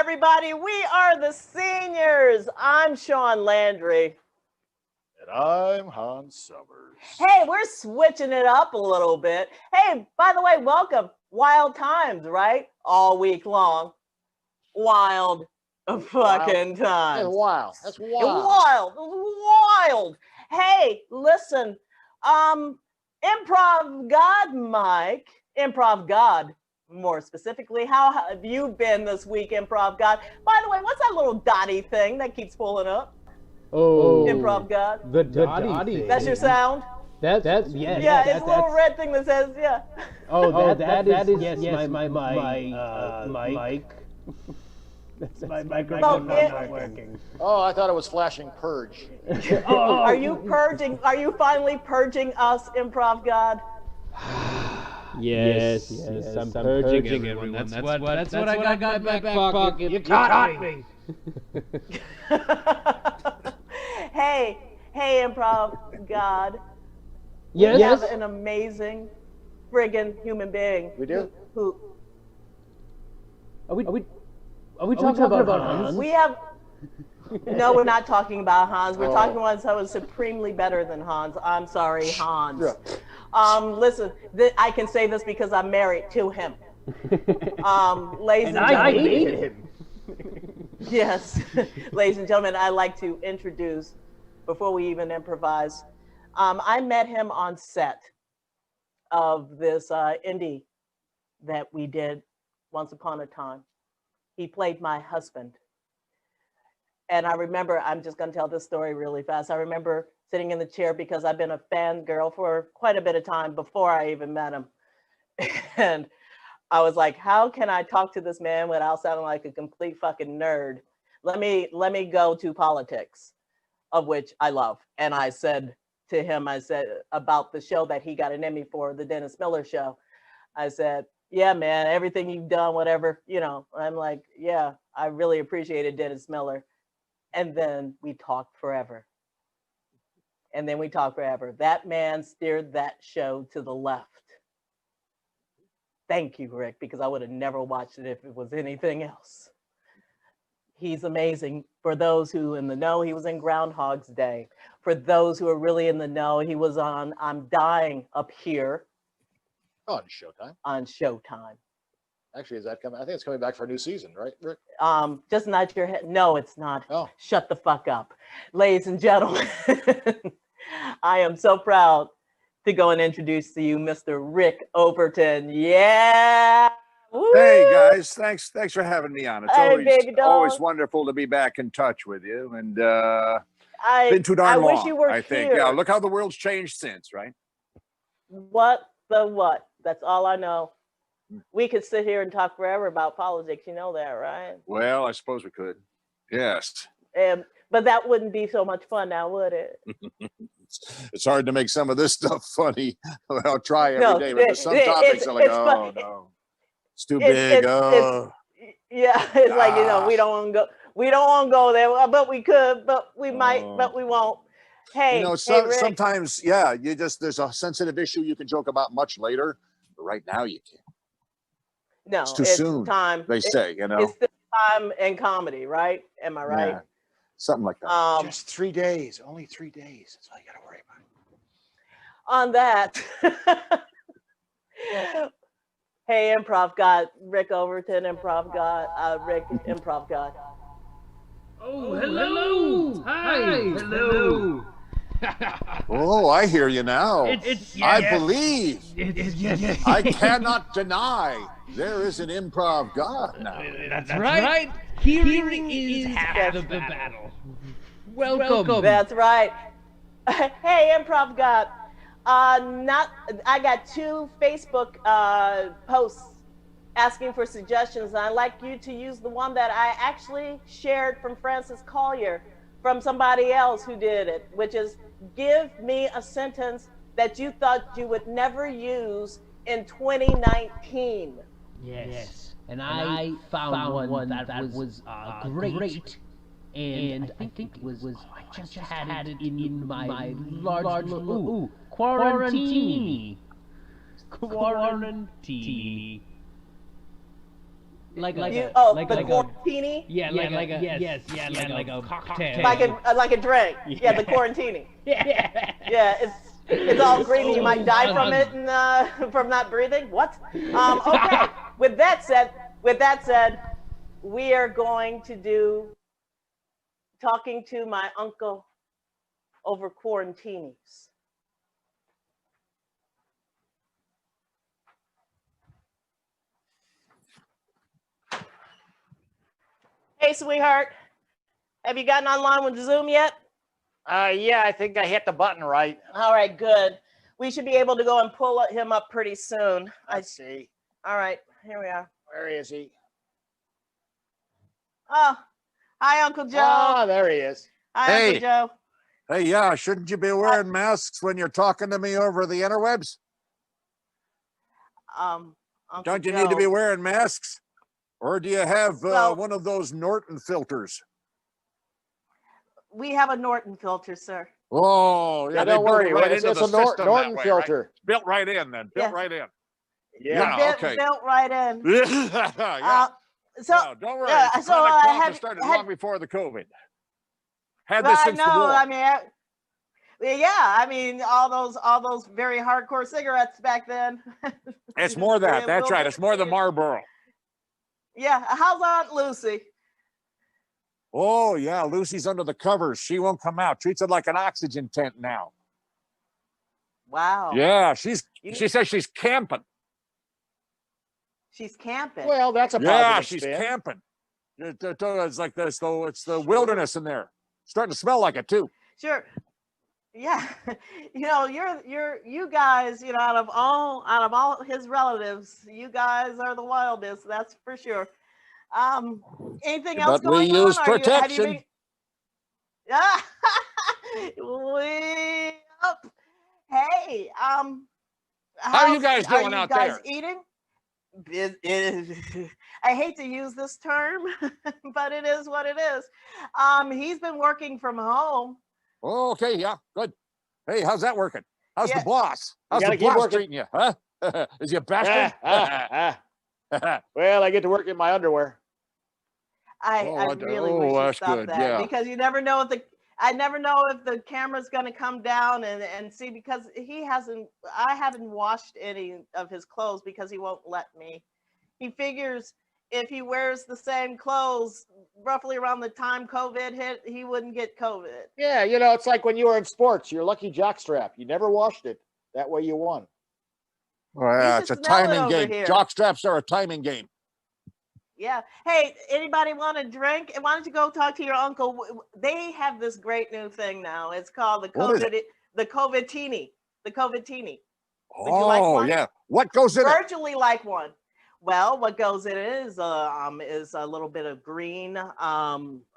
everybody. We are the Seniors. I'm Sean Landry. And I'm Hans Summers. Hey, we're switching it up a little bit. Hey, by the way, welcome. Wild times, right? All week long. Wild fucking times. That's wild. That's wild. Wild. Wild. Hey, listen. Improv God Mike. Improv God. More specifically, how have you been this week, Improv God? By the way, what's that little dotty thing that keeps pulling up? Oh, Improv God. The dotty thing. That's your sound? That's yeah. Yeah, It's a little red thing that says yeah. Oh, that is yes, my mic. That's my microphone not working. Oh, I thought it was flashing purge. Are you purging? Are you finally purging us, Improv God? Yes, I'm purging everyone. That's what I got in my back pocket. You caught me. Hey, Improv God. Yes. We have an amazing friggin' human being. We do? Who? Are we talking about Hans? We have. No, we're not talking about Hans. We're talking about someone supremely better than Hans. I'm sorry, Hans. Yeah. Listen, I can say this because I'm married to him. Ladies and I gentlemen. hated him. Yes, ladies and gentlemen, I'd like to introduce, before we even improvise, I met him on set of this indie that we did once upon a time. He played my husband. And I remember, I'm just going to tell this story really fast. I remember sitting in the chair because I've been a fangirl for quite a bit of time before I even met him. And I was like, how can I talk to this man without sounding like a complete fucking nerd? Let me go to politics, of which I love. And I said to him, I said about the show that he got an Emmy for, the Dennis Miller show. I said, yeah, man, everything you've done, whatever, you know. I'm like, yeah, I really appreciated Dennis Miller. And then we talked forever. That man steered that show to the left. Thank you, Rick, because I would have never watched it if it was anything else. He's amazing. For those who in the know, he was in Groundhog's Day. For those who are really in the know, he was on I'm Dying Up Here. On Showtime. On Showtime. Actually, is that coming? I think it's coming back for a new season, right, Rick? Just nod your head. No, it's not. Oh. Shut the fuck up. Ladies and gentlemen, I am so proud to go and introduce to you Mr. Rick Overton. Yeah. Woo! Hey guys, thanks for having me on. It's Hey, always wonderful to be back in touch with you. And been too darn I long, wish you were I think. here. Yeah, look how the world's changed since, right? What the what? That's all I know. We could sit here and talk forever about politics. You know that, right? Well, I suppose we could. Yes. But that wouldn't be so much fun now, would it? It's hard to make some of this stuff funny. I'll try every day, but there's some topics are like, oh no, it's too big. Yeah, it's like, you know, we don't want to go there, but we could, but we might, but we won't. Hey, you know, Rick. sometimes, yeah, there's a sensitive issue you can joke about much later, but right now you can't. No, it's too soon. Time. They say, you know, it's the time in comedy, right? Am I right? Yeah, something like that. Just 3 days, only 3 days. That's all you got to worry about. On that, hey, Improv God, Rick Overton, Improv God, Rick, Improv God. Oh, hello! Hi, hello! Oh, I hear you now. I believe. Yes. I cannot deny there is an improv God now. That's right. Hearing is half of the battle. Welcome. That's right. Hey, Improv God. I got 2 Facebook posts asking for suggestions, and I'd like you to use the one that I actually shared from Francis Collier from somebody else who did it, which is give me a sentence that you thought you would never use in 2019. Yes. And I found one that was great. And I think it was I just had it in my large little quarantine. like a the quarantini? Yeah, like a cocktail. Like a drink. Yeah, the quarantini. Yeah, it's all green. You might die from it and from not breathing. What? Okay. With that said, we are going to do talking to my uncle over quarantinis. Hey, sweetheart. Have you gotten online with Zoom yet? Yeah, I think I hit the button right. All right, good. We should be able to go and pull him up pretty soon. Let's see. All right, here we are. Where is he? Oh, hi, Uncle Joe. Ah, there he is. Hi, Hey. Uncle Joe. Hey, yeah, shouldn't you be wearing masks when you're talking to me over the interwebs? Uncle Don't you Joe. need to be wearing masks? Or do you have Well- one of those Norton filters? We have a Norton filter, sir. Oh, Yeah, they don't built worry. it right It's into a the system Norton that way, filter. right? Built right in then. Built Yeah. right in. Yeah. Okay. Built right in. Yeah. So, No, don't worry. yeah, It's so, chronic cough have- that started had- long before the COVID. Had well, this I since the know. war. I mean, yeah. I mean, all those very hardcore cigarettes back then. It's more that. That's right. It's more the Marlboro. Yeah. How's Aunt Lucy? Oh, yeah. Lucy's under the covers. She won't come out. Treats it like an oxygen tent now. Wow. Yeah, she You- says she's camping. She's camping. Well, that's a Yeah, positive she's spin. camping. It's like this, though. It's the wilderness in there. Starting to smell like it too. Sure. Yeah. You know, you guys, you know, out of all his relatives, you guys are the wildest, that's for sure. Anything else But we going on? use Have you protection. been... Yeah. Way up. Hey, How are you guys doing out guys there? Eating? I hate to use this term, but it is what it is. He's been working from home. Oh, okay, yeah, good. Hey, how's that working? How's Yeah. the boss? How's gotta the keep boss working. treating you? Huh? Is you a bastard? Well, I get to work in my underwear. I really wish you'd that's stop good, that yeah. because you never know if I never know if the camera's going to come down and see, because I haven't washed any of his clothes because he won't let me. He figures if he wears the same clothes roughly around the time COVID hit, he wouldn't get COVID. Yeah, you know, it's like when you were in sports, your lucky jockstrap. You never washed it. That way you won. Well, yeah, You it's a should smell it timing over game. here. Jock straps are a timing game. Yeah. Hey, anybody want a drink? Why don't you go talk to your uncle? They have this great new thing now. It's called the What is COVID, the COVID-tini. The COVID-tini. Would you like Oh, one? yeah. What goes in it? Virtually like one. Well, what goes in it is a little bit of green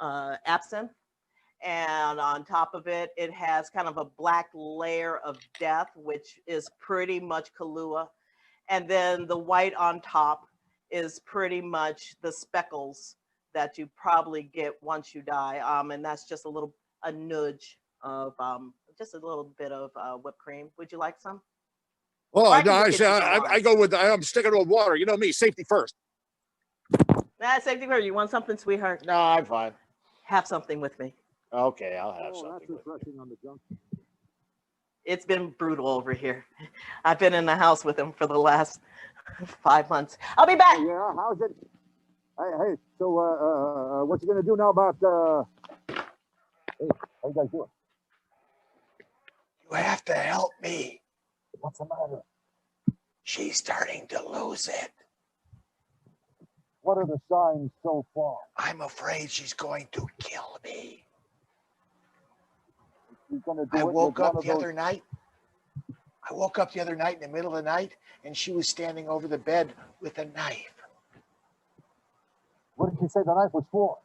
absinthe, and on top of it, it has kind of a black layer of death, which is pretty much Kahlua, and then the white on top is pretty much the speckles that you probably get once you die, and that's just a nudge of just a little bit of whipped cream. Would you like some? Oh, I can no, just get you some I wine. go with, I'm sticking with water. You know me, safety first. That's safety first. You want something, sweetheart? No, I'm fine. Have something with me. Okay, I'll have something. refreshing on the junk. It's been brutal over here. I've been in the house with him for the last 5 months. I'll be back. Yeah, how's it? Hey, so what you gonna do now about hey, how you guys doing? You have to help me. What's the matter? She's starting to lose it. What are the signs so far? I'm afraid she's going to kill me. She's gonna do I it with woke one up of the those- other night. I woke up the other night in the middle of the night, and she was standing over the bed with a knife. What did you say the knife was for?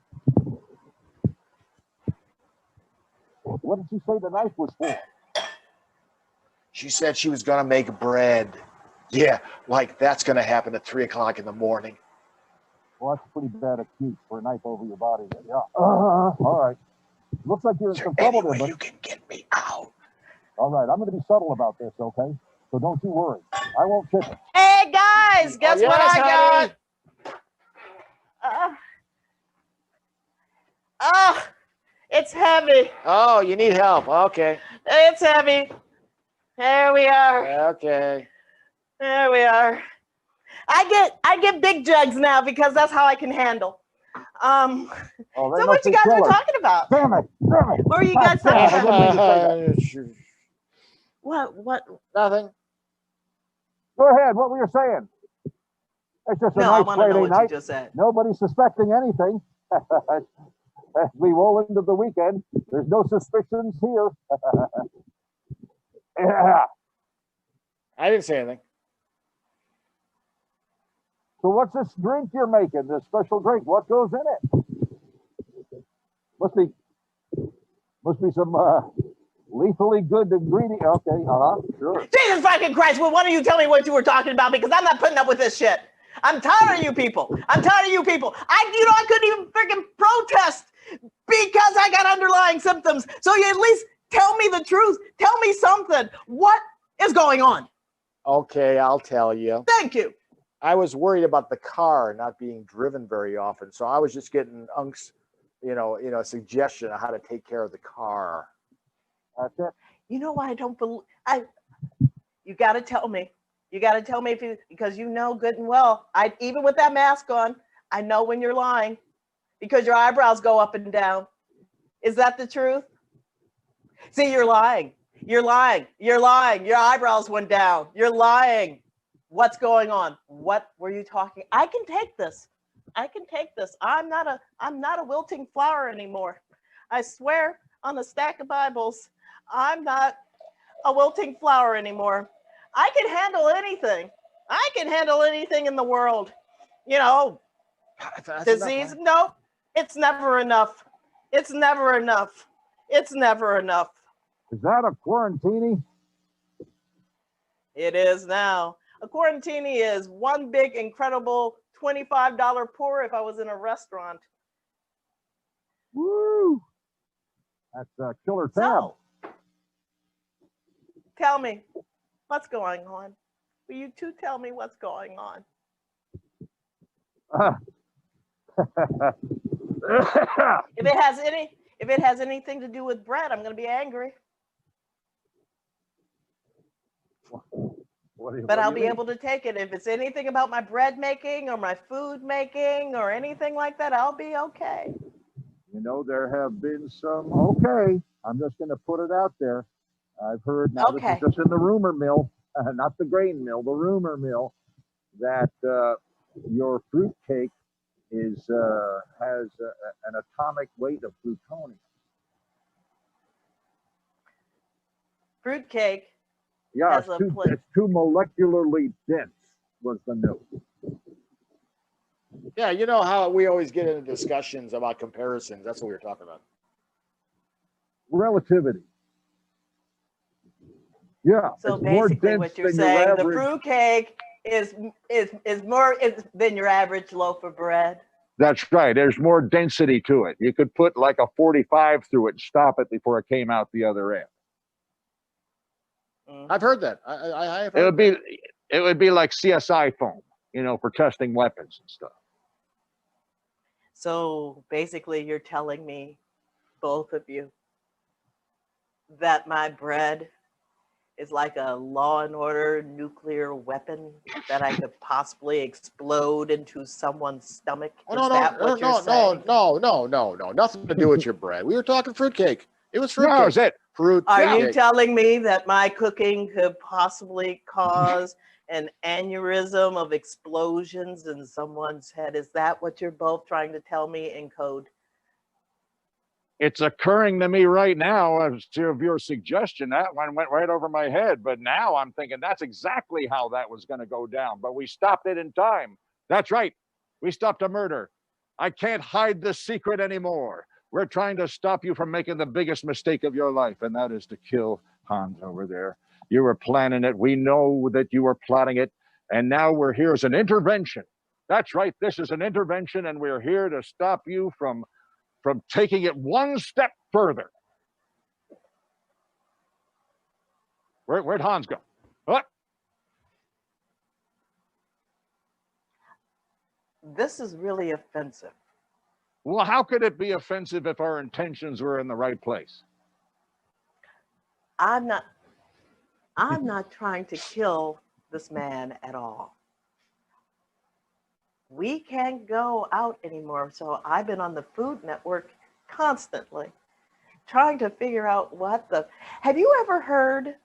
What did you say the knife was for? She said she was going to make bread. Yeah, like that's going to happen at 3 o'clock in the morning. Well, that's a pretty bad excuse for a knife over your body. Yeah. All right. Looks like you're in Is there some any trouble way there, you but can get me out? all right. I'm going to be subtle about this, okay? So don't you worry. I won't tip it. Hey guys, guess what yes, I got? honey. Ah, it's heavy. Oh, you need help. Okay. It's heavy. There we are. Okay. There we are. I get big jugs now because that's how I can handle. Oh, So what you guys were talking about? Damn it. What were you guys talking I about? didn't mean to say that. What? Nothing. Go ahead. What were you saying? It's just a No, I nice want to know Friday what night. you just said. Nobody's suspecting anything. As we roll into the weekend, there's no suspicions here. Yeah. I didn't say anything. So what's this drink you're making? This special drink? What goes in it? Must be some lethally good ingredient. Okay, sure. Jesus fucking Christ! Well, why don't you tell me what you were talking about? Because I'm not putting up with this shit. I'm tired of you people. I couldn't even freaking protest because I got underlying symptoms. So you at least tell me the truth. Tell me something. What is going on? Okay, I'll tell you. Thank you. I was worried about the car not being driven very often, so I was just getting Unk's, a suggestion on how to take care of the car. That's it. You know why I don't believe? You got to tell me. You got to tell me because you know good and well. Even with that mask on, I know when you're lying because your eyebrows go up and down. Is that the truth? See, you're lying. You're lying. You're lying. Your eyebrows went down. You're lying. What's going on? What were you talking? I can take this. I'm not a wilting flower anymore. I swear on a stack of Bibles, I'm not a wilting flower anymore. I can handle anything. I can handle anything in the world. That's Disease. enough, right? No, it's never enough. It's never enough. It's never enough. Is that a quarantini? It is now. A quarantini is one big, incredible $25 pour if I was in a restaurant. Woo! That's a killer tab. So, tell me, what's going on? Will you two tell me what's going on? If it has anything to do with bread, I'm going to be angry. But I'll be able to take it. If it's anything about my bread making or my food making or anything like that, I'll be okay. There have been some, okay, I'm just going to put it out there. I've heard, now this is just in the rumor mill, not the grain mill, the rumor mill, that your fruit cake has an atomic weight of plutonium. Fruit cake. Yeah, it's too molecularly dense, was the note. Yeah, you know how we always get into discussions about comparisons. That's what we were talking about. Relativity. Yeah. So basically what you're saying, the fruit cake is more than your average loaf of bread. That's right. There's more density to it. You could put like a 45 through it and stop it before it came out the other end. I've heard that. I have heard it would be like CSI foam, for testing weapons and stuff. So basically you're telling me, both of you, that my bread is like a Law and Order nuclear weapon that I could possibly explode into someone's stomach. No, nothing to do with your bread. We were talking fruitcake. It was fruitcake. No, is it? Fruit. Are you telling me that my cooking could possibly cause an aneurysm of explosions in someone's head? Is that what you're both trying to tell me in code? It's occurring to me right now as of your suggestion. That one went right over my head, but now I'm thinking that's exactly how that was going to go down. But we stopped it in time. That's right. We stopped a murder. I can't hide the secret anymore. We're trying to stop you from making the biggest mistake of your life, and that is to kill Hans over there. You were planning it. We know that you were plotting it, and now we're here as an intervention. That's right. This is an intervention, and we're here to stop you from taking it one step further. Where'd Hans go? What? This is really offensive. Well, how could it be offensive if our intentions were in the right place? I'm not trying to kill this man at all. We can't go out anymore, so I've been on the Food Network constantly trying to figure out have you ever heard,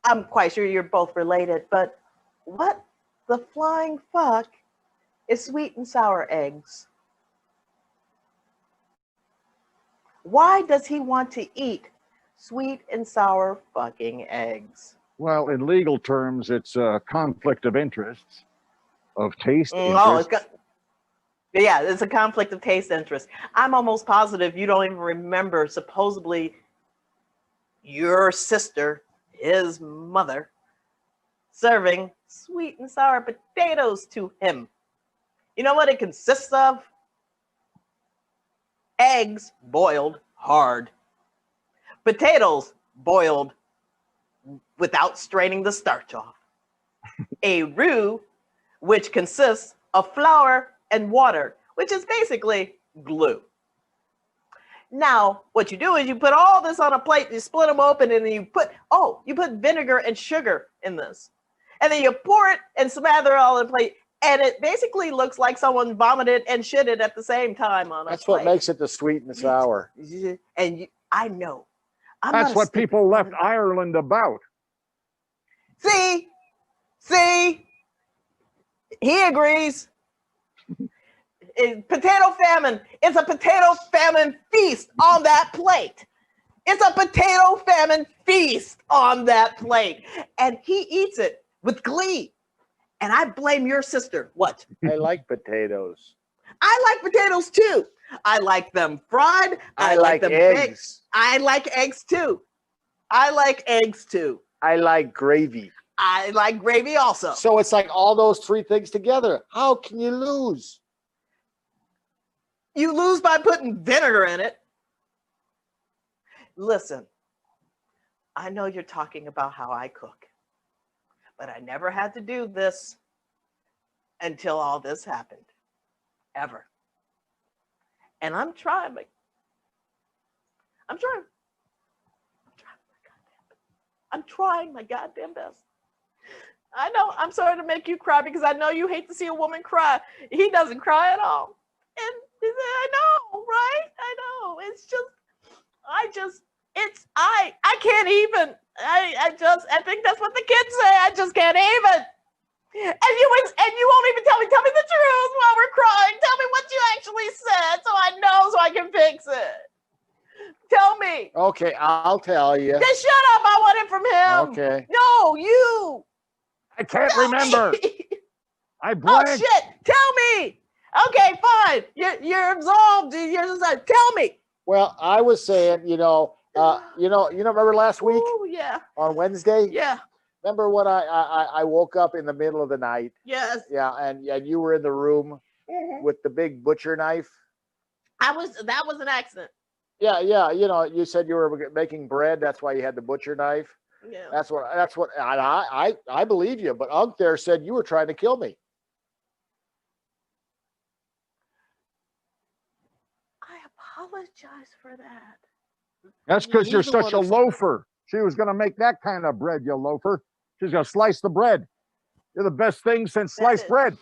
I'm quite sure you're both related, but what the flying fuck is sweet and sour eggs? Why does he want to eat sweet and sour fucking eggs? Well, in legal terms, it's a conflict of interests, of taste Oh, interests. yeah, it's a conflict of taste interest. I'm almost positive you don't even remember supposedly your sister, his mother, serving sweet and sour potatoes to him. You know what it consists of? Eggs boiled hard. Potatoes boiled without straining the starch off. A roux, which consists of flour and water, which is basically glue. Now, what you do is you put all this on a plate, you split them open, and then you put vinegar and sugar in this. And then you pour it and smather it all in a plate. And it basically looks like someone vomited and shitted at the same time on a That's plate. what makes it the sweet and sour. And I know. That's what people left Ireland about. See, he agrees. Potato famine. It's a potato famine feast on that plate. It's a potato famine feast on that plate. And he eats it with glee. And I blame your sister. What? I like potatoes. I like potatoes too. I like them fried. I like them eggs. baked. I like eggs too. I like eggs too. I like gravy. I like gravy also. So it's like all those three things together. How can you lose? You lose by putting vinegar in it. Listen, I know you're talking about how I cook, but I never had to do this until all this happened, ever. And I'm trying. I'm trying my goddamn best. I know, I'm sorry to make you cry because I know you hate to see a woman cry. He doesn't cry at all. And I know, right? I know. I can't even. I think that's what the kids say. I just can't even. And you won't even tell me the truth while we're crying. Tell me what you actually said so I know so I can fix it. Tell me. Okay, I'll tell you. Just shut up. I want it from him. Okay. No, you. I can't remember. I Oh, blanked. shit. Tell me. Okay, fine. You're absolved. You're just like, tell me. Well, I was saying, remember last week Oh, yeah. on Wednesday? Yeah. Remember when I woke up in the middle of the night? Yes. Yeah, and you were in the room Mhm. with the big butcher knife. That was an accident. Yeah, you said you were making bread. That's why you had the butcher knife. Yeah. That's what I believe you. But Unc there said you were trying to kill me. I apologize for that. That's because you're Neither such a one of- loafer. She was going to make that kind of bread, you loafer. She's going to slice the bread. You're the best thing since sliced bread.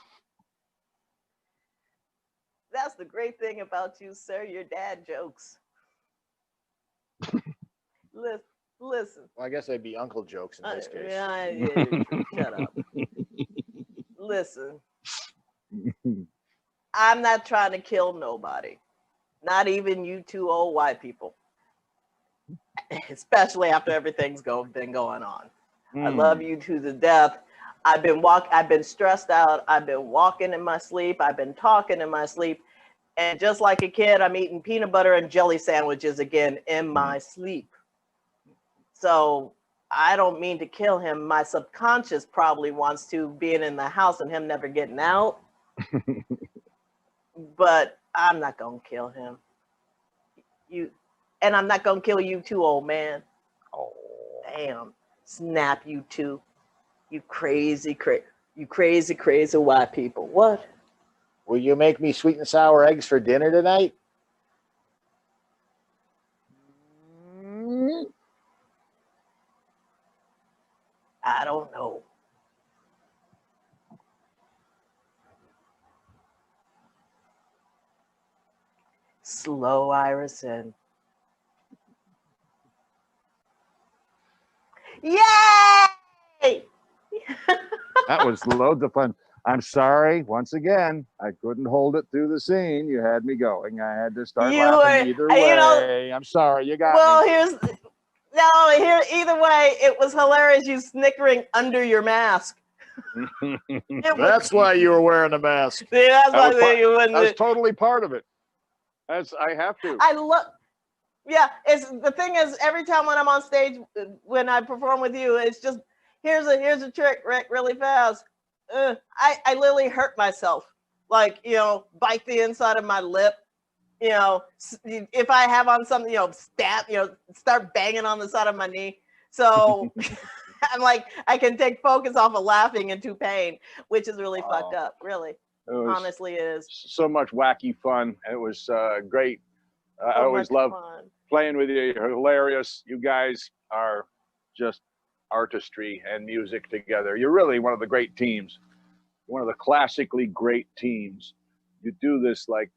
That's the great thing about you, sir. Your dad jokes. Listen. Well, I guess they'd be uncle jokes in this case. Shut up. Listen. I'm not trying to kill nobody. Not even you two old white people. Especially after everything's been going on. I love you to the death. I've been stressed out. I've been walking in my sleep. I've been talking in my sleep. And just like a kid, I'm eating peanut butter and jelly sandwiches again in my sleep. So I don't mean to kill him. My subconscious probably wants to, being in the house and him never getting out. But I'm not going to kill him. And I'm not going to kill you too, old man. Oh, damn. Snap, you two. You crazy white people. What? Will you make me sweet and sour eggs for dinner tonight? I don't know. Slow, Irison. Yay! That was loads of fun. I'm sorry, once again, I couldn't hold it through the scene. You had me going. I had to start laughing either way. I'm sorry, you got me. Either way, it was hilarious you snickering under your mask. That's why you were wearing a mask. See, that's That why you wouldn't. was totally part of it. As I have to. I love. Yeah, it's the thing is every time when I'm on stage when I perform with you, it's just here's a trick, Rick, really fast. I literally hurt myself, like bite the inside of my lip. If I have on something, stab, start banging on the side of my knee. So I'm like, I can take focus off of laughing into pain, which is really fucked up. Really, honestly, it is. So much wacky fun. It was great. I always love playing with you. You're hilarious. You guys are just artistry and music together. You're really one of the great teams. One of the classically great teams. You do this like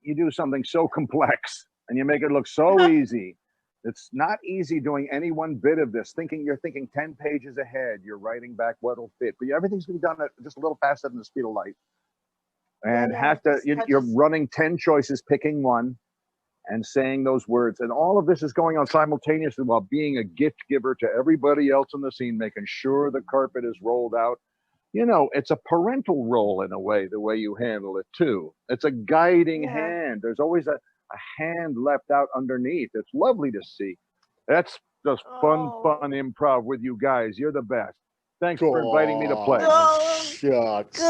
you do something so complex and you make it look so easy. It's not easy doing any one bit of this. You're thinking 10 pages ahead. You're writing back what'll fit, but everything's going to be done at just a little faster than the speed of light. And you're running 10 choices, picking one and saying those words. And all of this is going on simultaneously while being a gift giver to everybody else in the scene, making sure the carpet is rolled out. It's a parental role in a way, the way you handle it too. It's a guiding hand. There's always a hand left out underneath. It's lovely to see. That's just fun improv with you guys. You're the best. Thanks for inviting me to play. Shucks.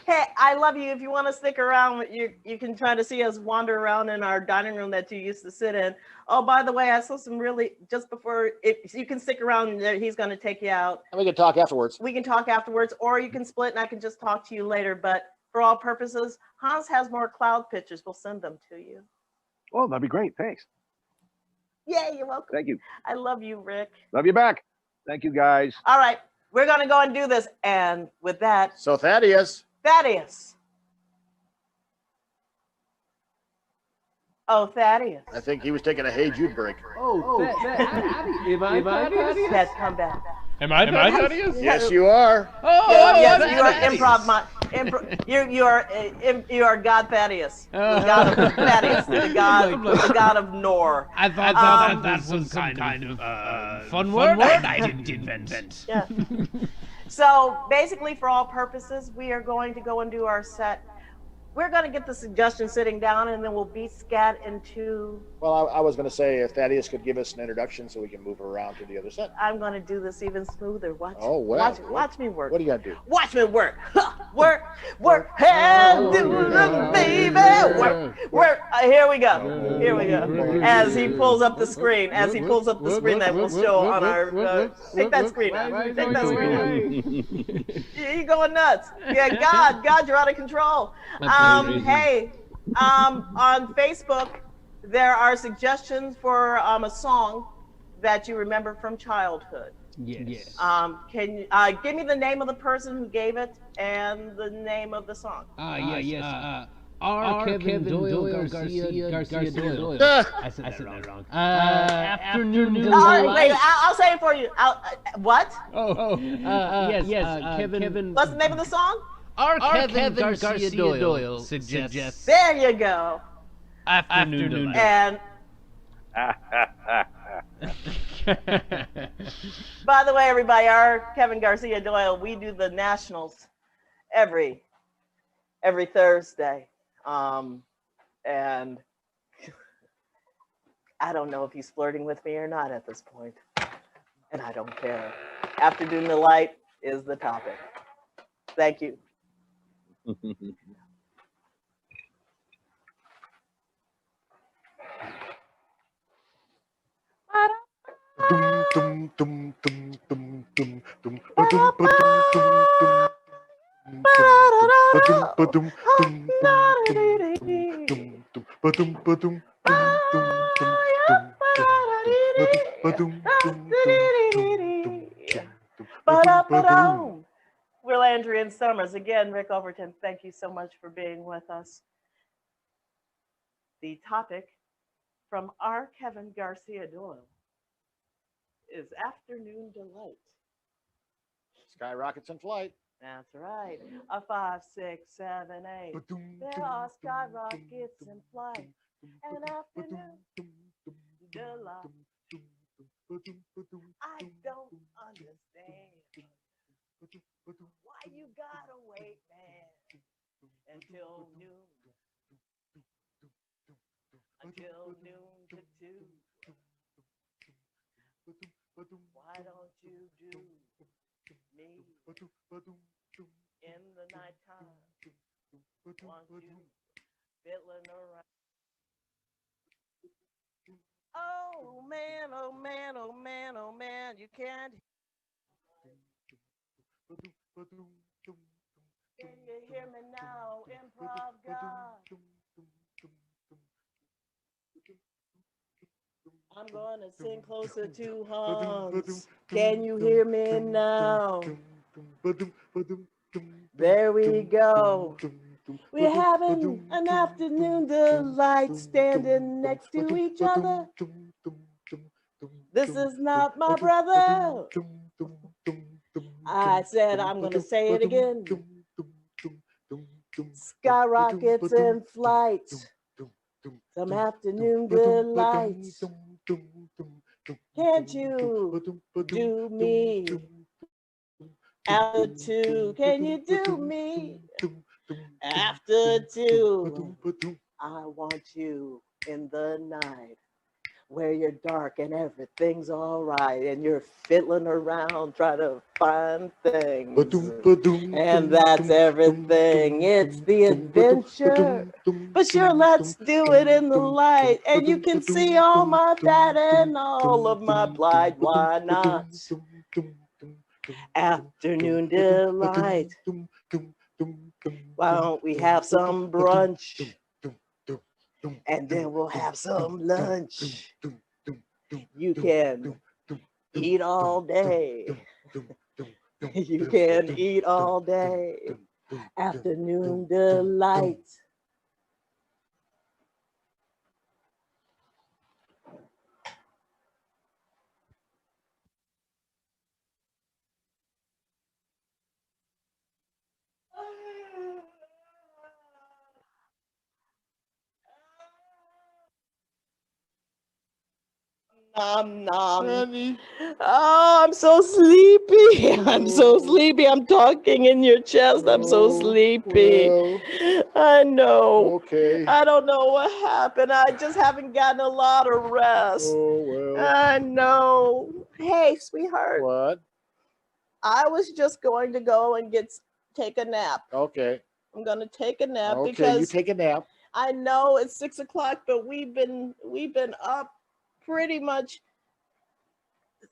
Hey, I love you. If you want to stick around, you can try to see us wander around in our dining room that you used to sit in. Oh, by the way, I saw some really, just before, if you can stick around, he's going to take you out. And we can talk afterwards. We can talk afterwards, or you can split and I can just talk to you later. But for all purposes, Hans has more cloud pictures. We'll send them to you. Oh, that'd be great. Thanks. Yeah, you're welcome. Thank you. I love you, Rick. Love you back. Thank you, guys. All right. We're going to go and do this. And with that. So Thaddeus. Oh, Thaddeus. I think he was taking a Hey Jude break. Am I Thaddeus? Yes, come back. Am I Thaddeus? Yes, you are. Yes, you are improv. You are God Thaddeus. The God of Thaddeus. The God of Nor. I thought that was some kind of fun word I didn't invent. Yeah. So basically, for all purposes, we are going to go and do our set. We're going to get the suggestion sitting down, and then we'll beat scat into. Well, I was going to say if Thaddeus could give us an introduction so we can move around to the other set. I'm going to do this even smoother. Watch. Oh, wow. Watch me work. What are you going to do? Watch me work. Work. And do the baby. Work. Here we go. As he pulls up the screen. That will show on our. Take that screen out. Take that screen out. You're going nuts. Yeah, God, you're out of control. Hey, on Facebook, there are suggestions for a song that you remember from childhood. Yes. Can you give me the name of the person who gave it and the name of the song? Yes. R. Kevin Doyle Garcia Doyle. I said that wrong. Afternoon Delight. Wait, I'll say it for you. What? Yes. Kevin. What's the name of the song? R. Kevin Garcia Doyle suggests. There you go. Afternoon Delight. And by the way, everybody, our Kevin Garcia Doyle, we do the Nationals every Thursday. And I don't know if he's flirting with me or not at this point. And I don't care. Afternoon Delight is the topic. Thank you. We're Landry and Summers. Again, Rick Overton, thank you so much for being with us. The topic from R. Kevin Garcia Doyle is afternoon delight. Skyrockets in flight. That's right. A 5, 6, 7, 8. There are skyrockets in flight. An afternoon delight. I don't understand why you gotta wait, man, until noon. Until noon to 2. Why don't you do me in the nighttime? Want you fiddling around? Oh man, oh man, oh man, oh man, you can't. Can you hear me now, improv God? I'm gonna sing closer to Hans. Can you hear me now? There we go. We're having an afternoon delight standing next to each other. This is not my brother. I said I'm gonna say it again. Skyrockets in flight. Some afternoon delight. Can't you do me after 2? Can you do me after 2? I want you in the night where you're dark and everything's all right and you're fiddling around trying to find things. And that's everything. It's the adventure. But sure, let's do it in the light. And you can see all my fat and all of my plight. Why not? Afternoon delight. Why don't we have some brunch? And then we'll have some lunch. You can eat all day. You can eat all day. Afternoon delight. Nom nom. Oh, I'm so sleepy. I'm so sleepy. I'm talking in your chest. I'm so sleepy. Well, I know. okay. I don't know what happened. I just haven't gotten a lot of rest. Oh, well. I know. Hey, sweetheart. What? I was just going to go and take a nap. Okay. I'm gonna take a nap Okay, because you take a nap. I know it's 6 o'clock, but we've been up pretty much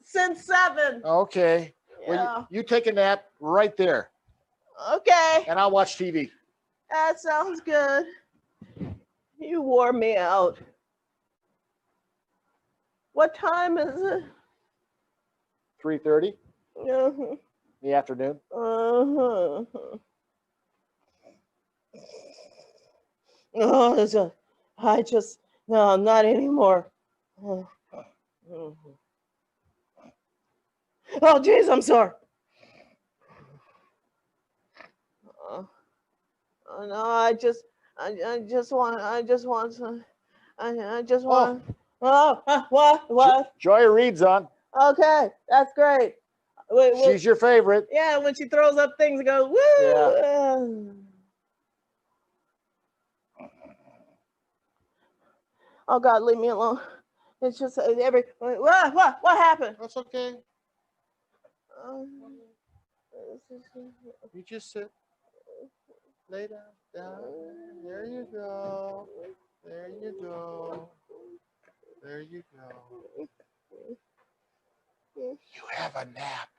since 7. Okay. Yeah. Well, you take a nap right there, Okay. and I'll watch TV. That sounds good. You wore me out. What time is it? 3:30 Uh-huh. in the afternoon. Uh-huh. Oh, no, not anymore. Oh, geez, I'm sorry. No, I just want some. What? Joya Reid's on. Okay, that's great. She's your favorite. Yeah, when she throws up things, it goes woo. Yeah. Oh God, leave me alone. It's just what happened? That's okay. You just sit. Lay down. There you go. There you go. There you go. You have a nap.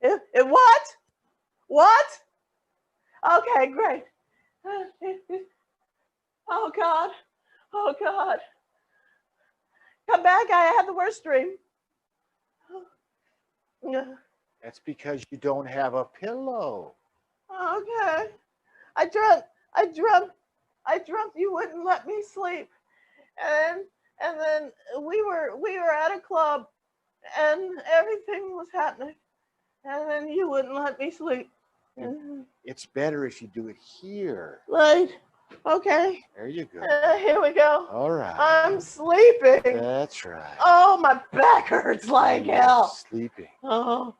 It what? What? Okay, great. Oh God. Oh God. Come back. I had the worst dream. That's because you don't have a pillow. Okay. I dreamt you wouldn't let me sleep. And then we were at a club and everything was happening. And then you wouldn't let me sleep. It's better if you do it here. Right. Okay. There you go. Here we go. All right. I'm sleeping. That's right. Oh, my back hurts like hell. Sleeping. Oh.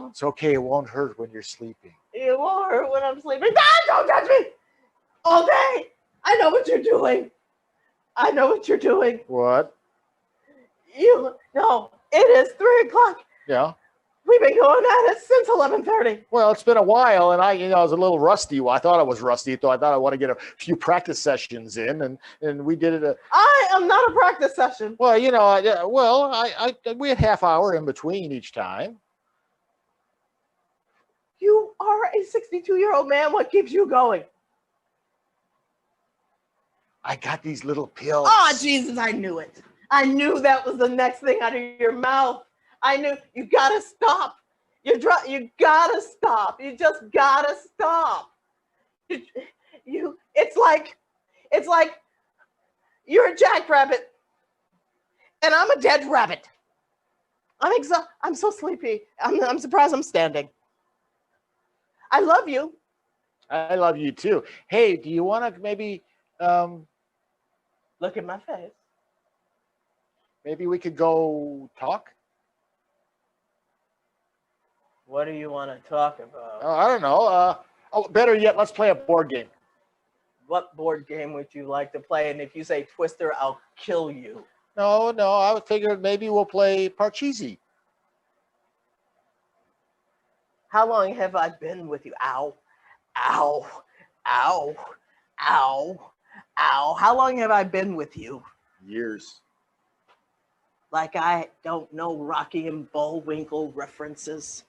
It's okay. It won't hurt when you're sleeping. It won't hurt when I'm sleeping. Ah, don't touch me. All day. I know what you're doing. I know what you're doing. What? No, it is 3 o'clock. Yeah. We've been going at it since 11:30. Well, it's been a while, and I was a little rusty. Well, I thought I was rusty, so I thought I want to get a few practice sessions in, and we did it. I am not a practice session. Well, we had half hour in between each time. You are a 62-year-old man. What keeps you going? I got these little pills. Oh, Jesus, I knew it. I knew that was the next thing out of your mouth. I knew you gotta stop. You gotta stop. You just gotta stop. It's like you're a jackrabbit and I'm a dead rabbit. I'm so sleepy. I'm surprised I'm standing. I love you. I love you too. Hey, do you want to maybe look at my face? Maybe we could go talk. What do you want to talk about? I don't know. Better yet, let's play a board game. What board game would you like to play? And if you say Twister, I'll kill you. No, I figured maybe we'll play Parcheesi. How long have I been with you? Ow, ow, ow, ow, ow. How long have I been with you? Years. Like I don't know Rocky and Bullwinkle references.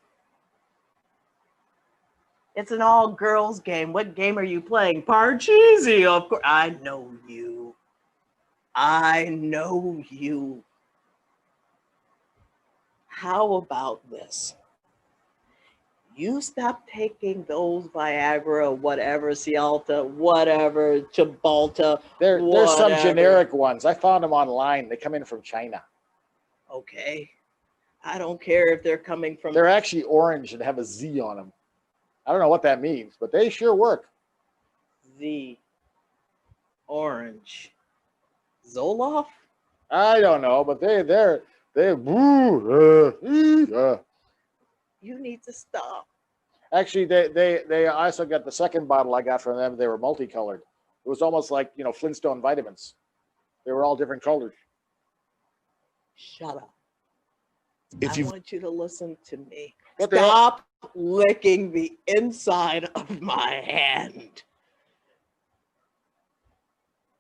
It's an all-girls game. What game are you playing? Parcheesi, of course. I know you. I know you. How about this? You stop taking those Viagra, whatever, Cialta, whatever, Cymbalta. There's some generic ones. I found them online. They come in from China. Okay. I don't care if they're coming from... They're actually orange and have a Z on them. I don't know what that means, but they sure work. Z. Orange. Zoloft? I don't know, but they're You need to stop. Actually, they also got the second bottle I got from them. They were multicolored. It was almost like, Flintstone vitamins. They were all different colors. Shut up. I want you to listen to me. What Stop licking the inside of my hand.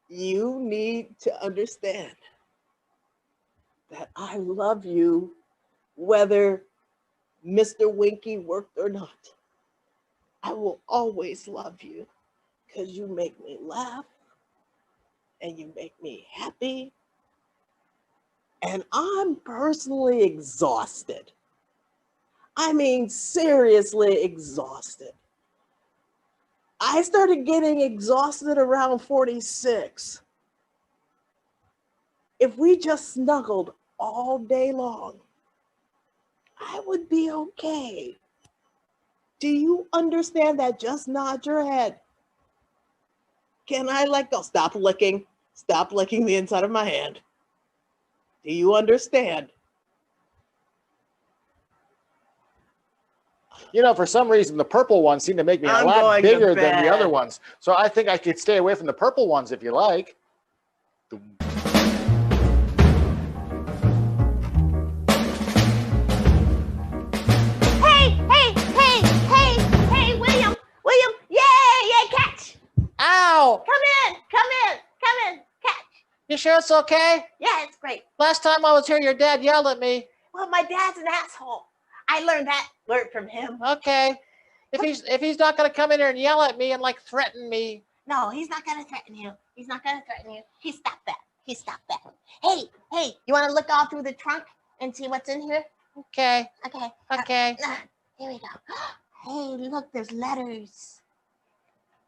You need to understand that I love you whether Mr. Winky worked or not. I will always love you because you make me laugh and you make me happy. And I'm personally exhausted. I mean, seriously exhausted. I started getting exhausted around 46. If we just snuggled all day long, I would be okay. Do you understand that? Just nod your head. Can I let go? Stop licking. Stop licking the inside of my hand. Do you understand? For some reason, the purple ones seem to make me a lot bigger than the other ones. So I think I could stay away from the purple ones if you like. Hey, William, yeah, catch. Ow! Come in, catch. You sure it's okay? Yeah, it's great. Last time I was here, your dad yelled at me. Well, my dad's an asshole. I learned that word from him. Okay. If he's not gonna come in here and yell at me and like threaten me. No, he's not gonna threaten you. He's not gonna threaten you. He stopped that. He stopped that. Hey, you want to look all through the trunk and see what's in here? Okay. Okay. Okay. Here we go. Hey, look, there's letters.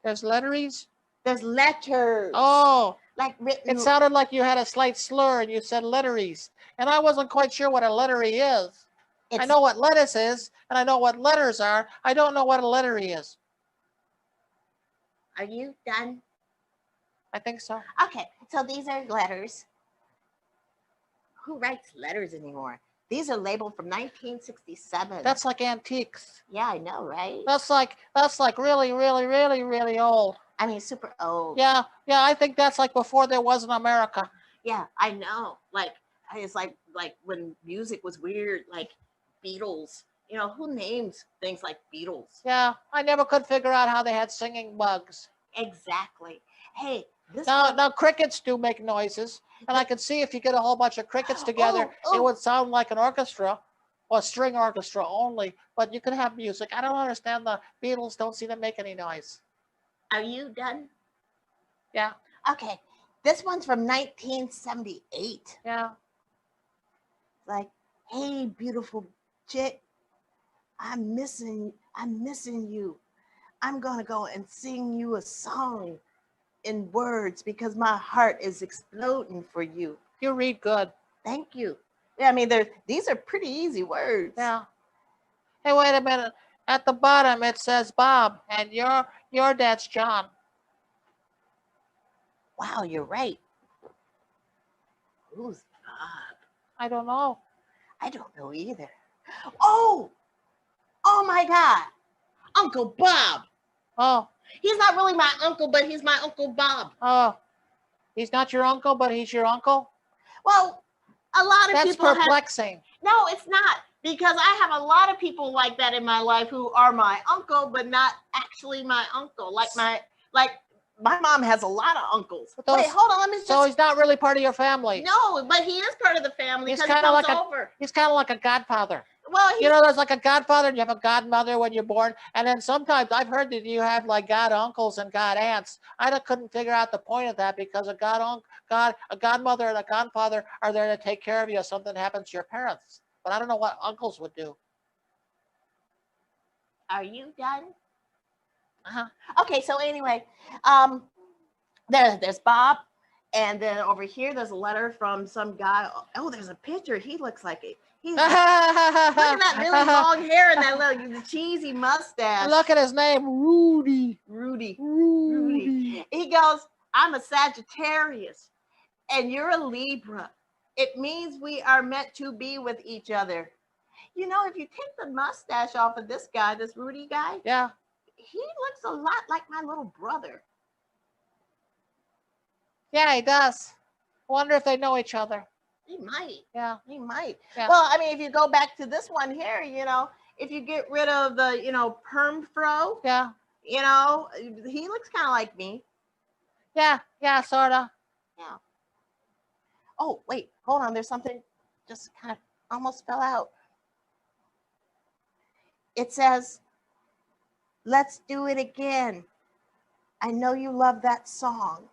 There's letteries? There's letters. Oh. Like written. It sounded like you had a slight slur and you said letteries. And I wasn't quite sure what a lettery is. I know what lettuce is, and I know what letters are. I don't know what a lettery is. Are you done? I think so. Okay, so these are letters. Who writes letters anymore? These are labeled from 1967. That's like antiques. Yeah, I know, right? That's like really, really, really, really old. I mean, super old. Yeah, I think that's like before there was an America. Yeah, I know. Like, it's like when music was weird, like Beatles. You know, who names things like Beatles? Yeah, I never could figure out how they had singing bugs. Exactly. Hey, now crickets do make noises, and I can see if you get a whole bunch of crickets together, it would sound like an orchestra, or string orchestra only, but you could have music. I don't understand the Beatles don't seem to make any noise. Are you done? Yeah. Okay, this one's from 1978. Yeah. Like, hey, beautiful chick, I'm missing you. I'm gonna go and sing you a song in words because my heart is exploding for you. You read good. Thank you. Yeah, I mean, these are pretty easy words. Yeah. Hey, wait a minute. At the bottom it says Bob, and your dad's John. Wow, you're right. Who's Bob? I don't know. I don't know either. Oh my God. Uncle Bob. Oh. He's not really my uncle, but he's my Uncle Bob. Oh. He's not your uncle, but he's your uncle? Well, a lot of people That's perplexing. No, it's not. Because I have a lot of people like that in my life who are my uncle, but not actually my uncle. Like my mom has a lot of uncles. Wait, hold on, let me just... So he's not really part of your family. No, but he is part of the family because he comes over. He's kind of like a godfather. Well, you know, there's like a godfather and you have a godmother when you're born. And then sometimes I've heard that you have like god uncles and god aunts. I couldn't figure out the point of that because a godmother and a godfather are there to take care of you if something happens to your parents. But I don't know what uncles would do. Are you done? Uh-huh. Okay, so anyway, there's Bob, and then over here there's a letter from some guy. Oh, there's a picture. He looks like it. Look at that really long hair and that little cheesy mustache. Look at his name, Rudy. Rudy. He goes, I'm a Sagittarius, and you're a Libra. It means we are meant to be with each other. You know, if you take the mustache off of this guy, this Rudy guy, yeah, he looks a lot like my little brother. Yeah, he does. I wonder if they know each other. He might. Yeah. He might. Yeah. Well, I mean, if you go back to this one here, you know, if you get rid of the, you know, perm fro, yeah, you know, he looks kind of like me. Yeah, sort of. Yeah. Oh, wait, hold on. There's something just kind of almost fell out. It says, let's do it again. I know you love that song.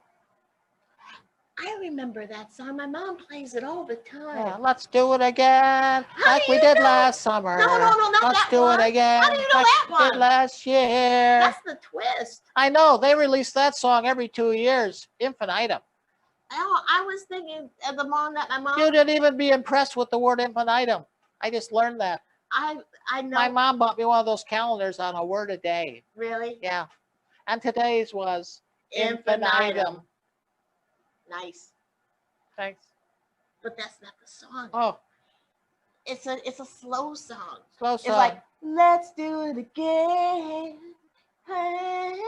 I remember that song. My mom plays it all the time. Yeah, let's do it again, like we did last summer. No, not let's that do one. it again. How do you know that one? We did last year. That's the twist. I know. They release that song every 2 years. Infinitum. Oh, I was thinking of the one that my mom... You didn't even be impressed with the word infinitum. I just learned that. I know. My mom bought me one of those calendars on a word a day. Really? Yeah. And today's was infinitum. Nice. Thanks. But that's not the song. Oh. It's a slow song. Slow song. It's like, let's do it again. Hey,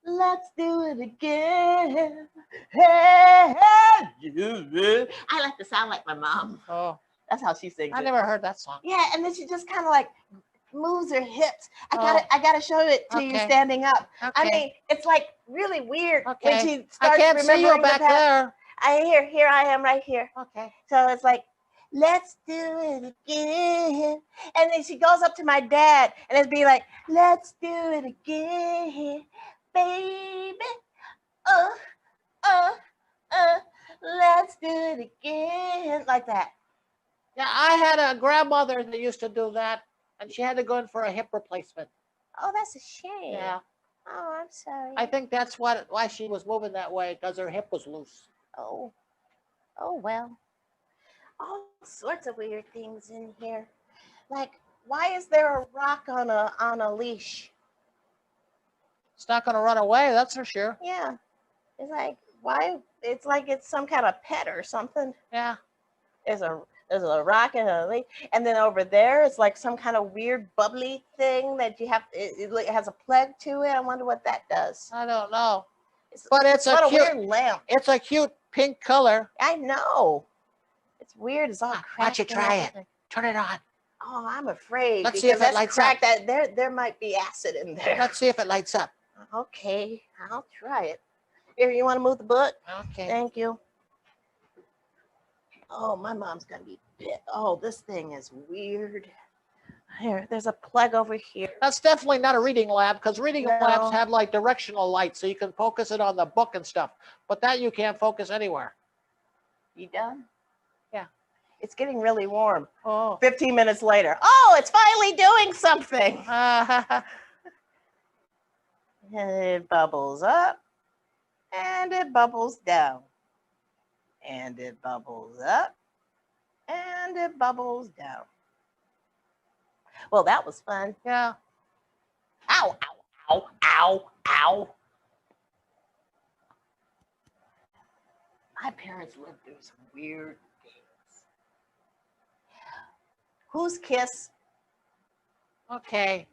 let's do it again. Hey, I like to sound like my mom. Oh. That's how she sings. I never heard that song. Yeah, and then she just kind of like moves her hips. I gotta show it to you standing up. Okay. I mean, it's like really weird Okay. when she starts I can't see you back there. Here I am right here. Okay. So it's like, let's do it again. And then she goes up to my dad and it's be like, let's do it again, baby. Uh, uh, let's do it again. Like that. Yeah, I had a grandmother that used to do that, and she had to go in for a hip replacement. Oh, that's a shame. Yeah. Oh, I'm sorry. I think that's why she was moving that way, because her hip was loose. Oh, well. All sorts of weird things in here. Like, why is there a rock on a leash? It's not going to run away, that's for sure. Yeah. It's like, why? It's like it's some kind of pet or something. Yeah. There's a rock and a leash. And then over there, it's like some kind of weird bubbly thing that you have. It has a plug to it. I wonder what that does. I don't know. It's, But it's a cute weird lamp. It's a cute pink color. I know. It's weird. It's all Why cracked. don't you try it? Turn it on. Oh, I'm afraid. Let's see if it lights up. That there might be acid in there. Let's see if it lights up. Okay, I'll try it. Here, you want to move the book? Okay. Thank you. Oh, my mom's gonna be bit. Oh, this thing is weird. Here, there's a plug over here. That's definitely not a reading lab, because reading No. labs have like directional lights, so you can focus it on the book and stuff. But that you can't focus anywhere. You done? Yeah. It's getting really warm. Oh. 15 minutes later. Oh, it's finally doing something. And it bubbles up and it bubbles down. And it bubbles up and it bubbles down. Well, that was fun. Yeah. Ow, ow, ow, ow, ow. My parents lived through some weird things. Whose kiss? Okay.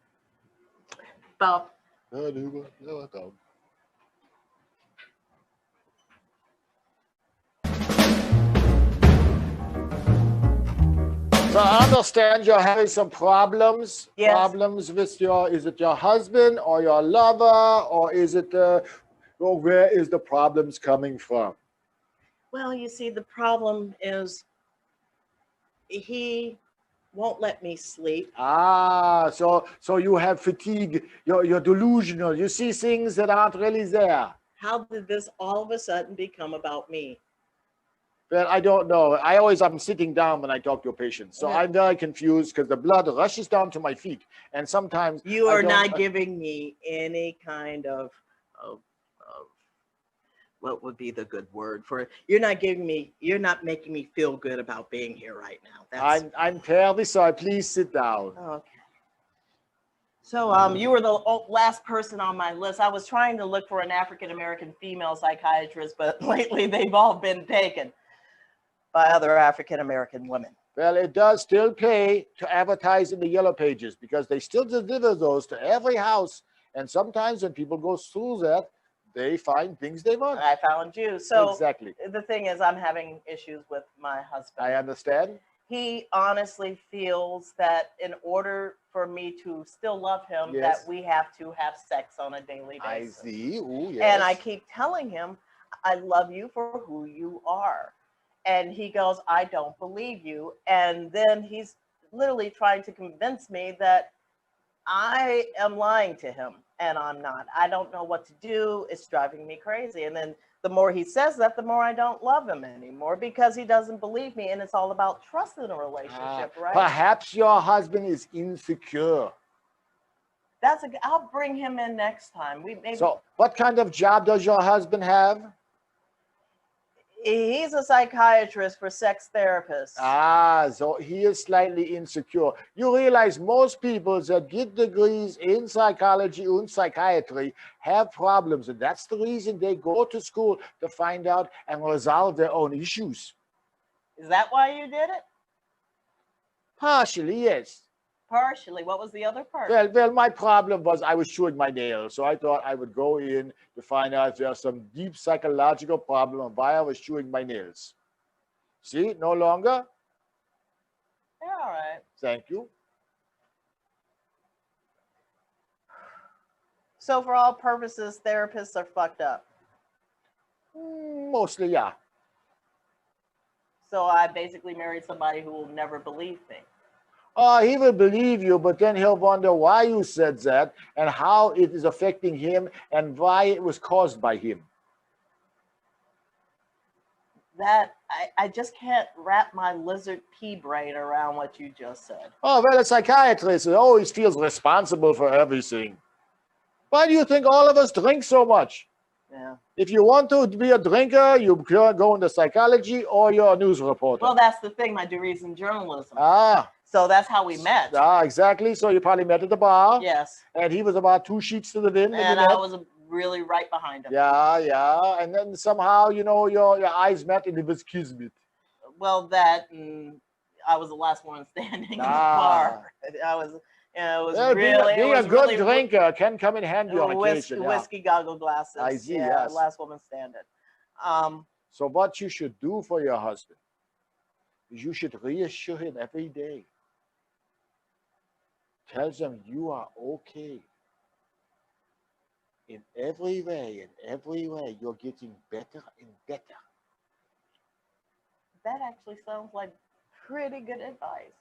Bob. So I understand you're having some problems. Yes. Problems with is it your husband or your lover, or is it, or where is the problems coming from? Well, you see, the problem is he won't let me sleep. Ah, so you have fatigue. You're delusional. You see things that aren't really there. How did this all of a sudden become about me? Well, I don't know. I'm sitting down when I talk to a patient, so Yeah. I'm very confused because the blood rushes down to my feet, and sometimes You I are don't- not giving me any kind of what would be the good word for it? You're not making me feel good about being here right now. I'm terribly sorry. Please sit down. Okay. So you were the last person on my list. I was trying to look for an African-American female psychiatrist, but lately they've all been taken by other African-American women. Well, it does still pay to advertise in the yellow pages because they still deliver those to every house. And sometimes when people go through that, they find things they want. I found you. So Exactly. the thing is, I'm having issues with my husband. I understand. He honestly feels that in order for me to still love him, Yes. that we have to have sex on a daily I basis. see. Ooh, yes. And I keep telling him, I love you for who you are. And he goes, I don't believe you. And then he's literally trying to convince me that I am lying to him, and I'm not. I don't know what to do. It's driving me crazy. And then the more he says that, the more I don't love him anymore because he doesn't believe me. And it's all about trust in a relationship, right? Perhaps your husband is insecure. I'll bring him in next time. So what kind of job does your husband have? He's a psychiatrist for sex therapists. Ah, so he is slightly insecure. You realize most people that get degrees in psychology and psychiatry have problems, and that's the reason they go to school to find out and resolve their own issues. Is that why you did it? Partially, yes. Partially. What was the other part? Well, my problem was I was chewing my nails, so I thought I would go in to find out if there's some deep psychological problem of why I was chewing my nails. See, no longer? Yeah, all right. Thank you. So for all purposes, therapists are fucked up. Mostly, yeah. So I basically married somebody who will never believe me. Oh, he will believe you, but then he'll wonder why you said that and how it is affecting him and why it was caused by him. That I just can't wrap my lizard pea brain around what you just said. Oh, well, a psychiatrist always feels responsible for everything. Why do you think all of us drink so much? Yeah. If you want to be a drinker, you go into psychology or you're a news reporter. Well, that's the thing. My degree's in journalism. Ah. So that's how we met. Ah, exactly. So you probably met at the bar. Yes. And he was about 2 sheets to the wind. And I was really right behind him. Yeah, yeah. And then somehow, you know, your eyes met and it was kismet. Well, that and I was the last one standing in the bar. I was, it was really being a good drinker can come in handy on occasion. Whiskey goggle glasses. I see. Yeah, yes. last woman standing. So what you should do for your husband is you should reassure him every day. Tell them you are okay. In every way, you're getting better and better. That actually sounds like pretty good advice.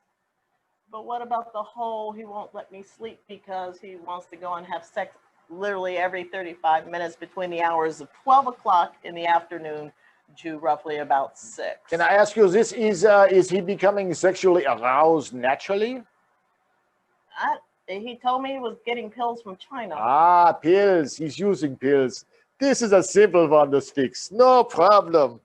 But what about the whole he won't let me sleep because he wants to go and have sex literally every 35 minutes between the hours of 12 o'clock in the afternoon to roughly about 6? Can I ask you this? Is he becoming sexually aroused naturally? He told me he was getting pills from China. Ah, pills. He's using pills. This is a simple one to fix. No problem.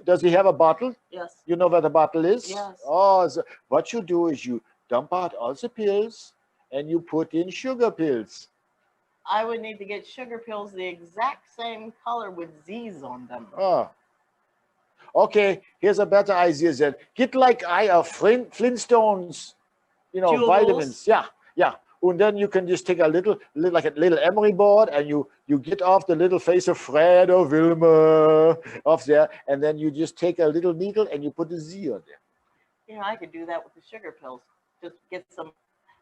Does he have a bottle? Yes. You know where the bottle is? Yes. Oh, so what you do is you dump out all the pills and you put in sugar pills. I would need to get sugar pills the exact same color with Z's on them. Oh. Okay, here's a better idea then. Get like Flintstones, you know, Jewels. vitamins. Yeah, yeah. And then you can just take a little emery board and you get off the little face of Fred or Wilma off there, and then you just take a little needle and you put a Z on there. You know, I could do that with the sugar pills. Just get some,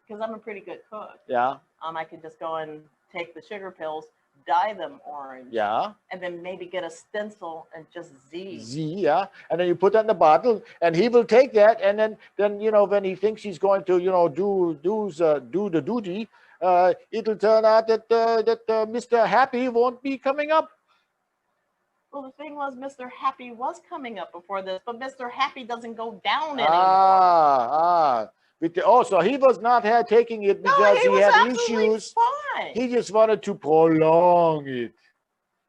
because I'm a pretty good cook. Yeah. I could just go and take the sugar pills, dye them orange. Yeah. And then maybe get a stencil and just Z. Z, yeah. And then you put that in the bottle, and he will take that, and then you know, when he thinks he's going to, you know, do the duty, it'll turn out that Mr. Happy won't be coming up. Well, the thing was, Mr. Happy was coming up before this, but Mr. Happy doesn't go down anymore. So he was not taking it because he had issues. Fine. He just wanted to prolong it.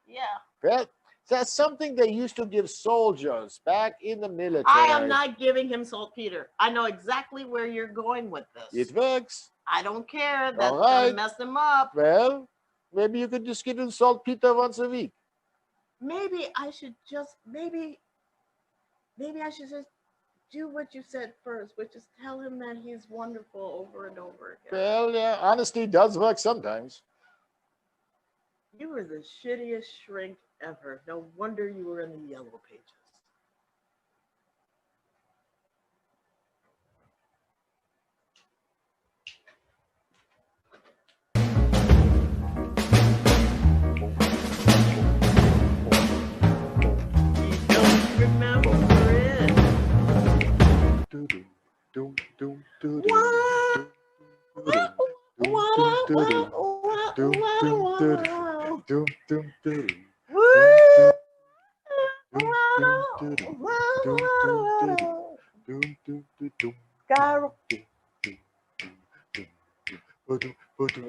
Yeah. That's something they used to give soldiers back in the military. I am not giving him saltpeter. I know exactly where you're going with this. It works. I don't care. That's gonna mess him up. Well, maybe you could just give him saltpeter once a week. Maybe I should just do what you said first, which is tell him that he's wonderful over and over again. Well, yeah, honesty does work sometimes. You were the shittiest shrink ever. No wonder you were in the yellow pages.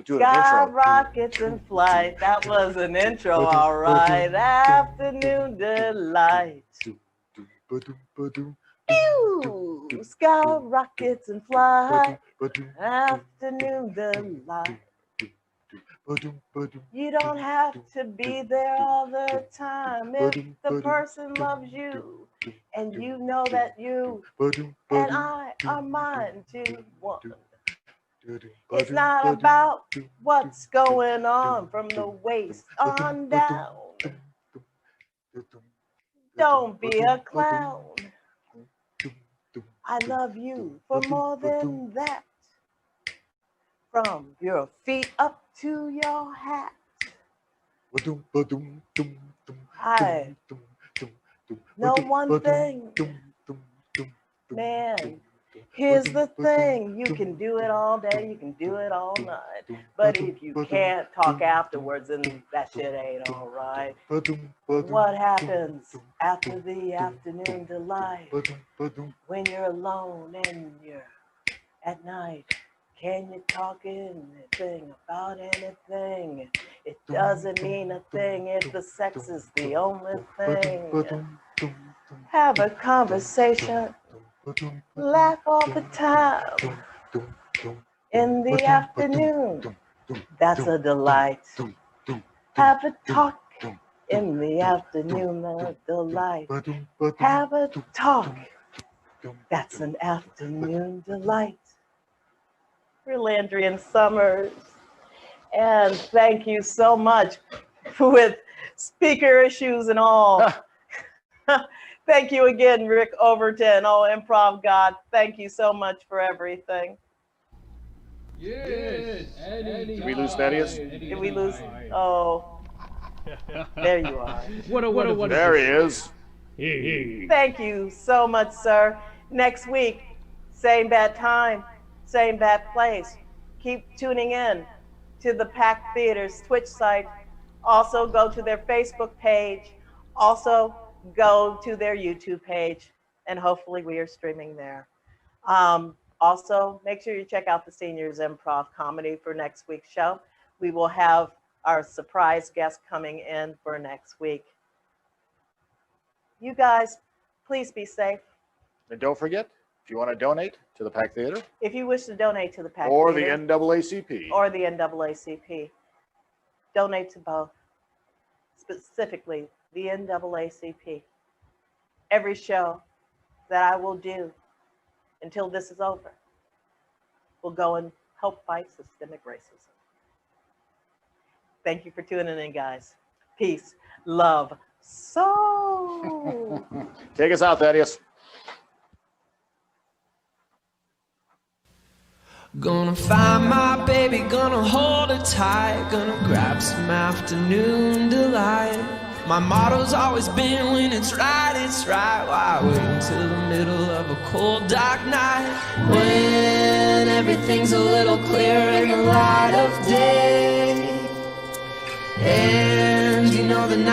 Sky rockets in flight. That was an intro, all right. Afternoon delight. Pew! Sky rockets in flight. Afternoon delight. You don't have to be there all the time if the person loves you and you know that you and I are mine to one. It's not about what's going on from the waist on down. Don't be a clown. I love you for more than that. From your feet up to your hat. I know one thing. Man, here's the thing. You can do it all day. You can do it all night. But if you can't talk afterwards, then that shit ain't all right. What happens after the afternoon delight? When you're alone and you're at night, can you talk anything about anything? It doesn't mean a thing if the sex is the only thing. Have a conversation, laugh all the time. In the afternoon, that's a delight. Have a talk in the afternoon, a delight. Have a talk, that's an afternoon delight. For Landry and Summers. And thank you so much with speaker issues and all. Thank you again, Rick Overton. Oh, Improv God, thank you so much for everything. Yes. Did we lose Thaddeus? Did we lose? Oh, there you are. What a There he is. Thank you so much, sir. Next week, same bad time, same bad place. Keep tuning in to the Packed Theater's Twitch site. Also go to their Facebook page. Also go to their YouTube page, and hopefully we are streaming there. Also, make sure you check out the Seniors Improv Comedy for next week's show. We will have our surprise guest coming in for next week. You guys, please be safe. And don't forget, if you want to donate to the Packed Theater If you wish to donate to the Packed or the Theater NAACP, or the NAACP, donate to both, specifically the NAACP. Every show that I will do until this is over will go and help fight systemic racism. Thank you for tuning in, guys. Peace, love, soul. take us out, Thaddeus. Gonna find my baby, gonna hold her tight, gonna grab some afternoon delight. My motto's always been when it's right, why wait until the middle of a cold dark night? When everything's a little clearer in the light of day, and you know the night